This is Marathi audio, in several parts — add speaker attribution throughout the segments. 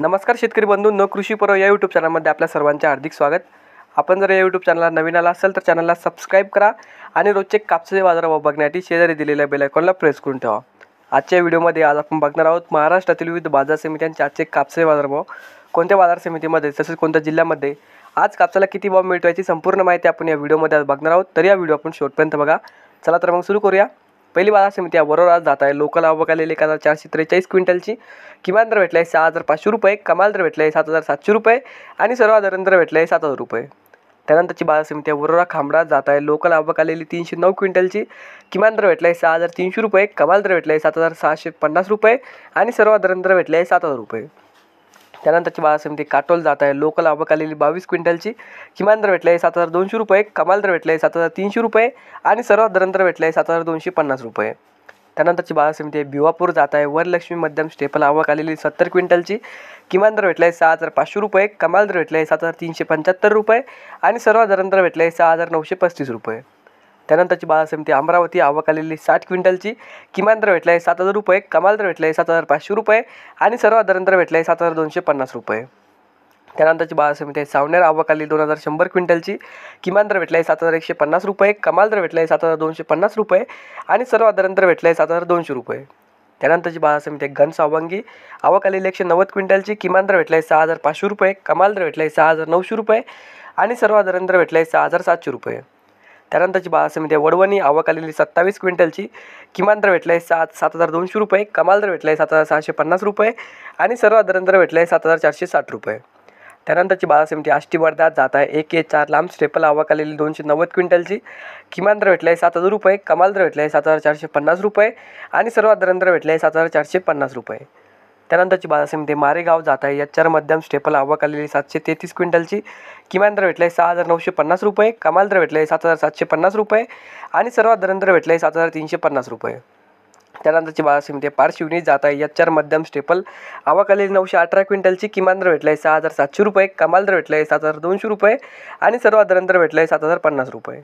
Speaker 1: नमस्कार शेतकरी बंधूंनो, कृषी पर्व या यूट्यूब चॅनलमध्ये आपल्या सर्वांचे हार्दिक स्वागत। आपण जर या यूट्यूब चॅनलला नवीन आला असाल तर चॅनलला सबस्क्राईब करा आणि रोजचे कापसाचे बाजारभाव बघण्यासाठी शेजारी दिलेल्या बेल आयकॉनला प्रेस करून ठेवा। आजच्या व्हिडिओमध्ये आज आपण बघणार आहोत महाराष्ट्रातील विविध बाजार समित्यांचे आजचे कापसाचे बाजारभाव, कोणत्या बाजार समितीमध्ये तसेच कोणत्या जिल्ह्यामध्ये आज कापसाला किती भाव मिळतो याची संपूर्ण माहिती आपण या व्हिडिओमध्ये आज बघणार आहोत। तर या व्हिडिओ आपण शेवटपर्यंत बघा। चला तर मग सुरू करूया। पहिली बाजार समिती वरोर आज जात आहे। लोकल आवक आलेली 1443 क्विंटलची। किमान दर भेटला आहे 6500 रुपये, कमाल दर भेटला आहे 7700 रुपये आणि सर्वसाधारण दर भेटला आहे 7000 रुपये। त्यानंतरची बाजार समिती वरोरा खामडा जात आहे। लोकल आवक आलेली 309 क्विंटलची। किमान दर भेटला आहे 6300 रुपये, कमाल दर भेटला आहे 7650 रुपये आणि सर्वसाधारण दर भेटला आहे 7000 रुपये। त्यानंतरची बाजार समिती काटोल जात आहे। लोकल आवक आलेली 22 क्विंटलची। किमान दर भेटला आहे 7200 रुपये, कमाल दर भेटला आहे 7300 रुपये आणि सर्वसाधारण दर भेटला आहे 7250 रुपये। त्यानंतरची बाजार समिती भिवापूर जात आहे। वरलक्ष्मी मध्यम स्टेपल आवक आलेली 70 क्विंटलची। किमान दर भेटला आहे 6500 रुपये, कमाल दर भेटला आहे 7375 रुपये आणि सर्वसाधारण दर भेटला आहे 6935 रुपये। त्यानंतरची बाजार समिती अमरावती आवक आलेली 60 क्विंटलची। किमान दर भेटला आहे 7000 रुपये, कमाल दर भेटला आहे 7500 रुपये आणि सर्वसाधारण दर भेटला आहे 7250 रुपये। त्यानंतरची बाजार समिती सावनेर आवक आलेली 2100 क्विंटलची। किमान दर भेटला आहे 7150 रुपये, कमाल दर भेटला आहे 7250 रुपये आणि सर्वसाधारण दर भेटला आहे 7200 रुपये। त्यानंतरची बाजार समिती घनसावंगी आवक आलेली 190 क्विंटलची। किमान दर भेटला आहे 6500 रुपये, कमाल दर भेटला आहे 6900 रुपये आणि सर्वसाधारण दर भेटला आहे 6700 रुपये। त्यानंतरची बाजार समिती वडवणी आवक आलेली 27 क्विंटलची। किमान दर भेटला आहे 7200 रुपये, कमाल दर भेटला आहे 7650 रुपये आणि सर्वसाधारण दर भेटला आहे 7460 रुपये। त्यानंतरची बाजार समिती आष्टी वर्धा जात आहे। 1A4 लांब स्टेपल आवक आलेली 290 क्विंटलची। किमान दर भेटला आहे 7000 रुपये, कमाल दर भेटला आहे 7450 रुपये आणि सर्वसाधारण दर भेटला आहे 7450 रुपये। त्यानंतरची बाजार समिती मारेगाव जात आहे। HR मध्यम स्टेपल आवक आलेली 733 क्विंटलची। किमान दर भेटला आहे 6950 रुपये, कमाल दर भेटला आहे 7750 रुपये आणि सर्वसाधारण दर भेटला आहे 7350 रुपये। त्यानंतरची बाजार समिती पारशिवनी जात आहे। HR मध्यम स्टेपल आवक आलेली 918 क्विंटलची। किमान दर भेटला आहे 6700 रुपये, कमाल दर भेटला आहे 7200 रुपये आणि सर्वसाधारण दर भेटला आहे 7050 रुपये।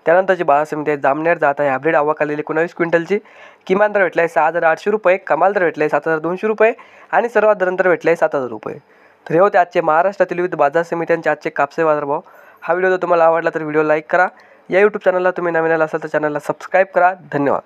Speaker 1: त्यानंतरची बाजार समिती जामनेर जात आहे। हायब्रिड आवक आलेली 19 क्विंटलची। किमान दर भेटला आहे 6800 रुपये, कमाल दर भेटला आहे 7200 रुपये आणि सर्वसाधारण दर भेटला आहे 7000 रुपये। तर हे होते आजचे महाराष्ट्रातील विविध बाजार समित्यांचे आजचे कापसाचे बाजारभाव। हा व्हिडिओ जर तुम्हाला आवडला तर व्हिडिओ लाईक करा। या यूट्यूब चॅनलला तुम्ही नवीन आला असाल तर चॅनलला सबस्क्राईब करा। धन्यवाद।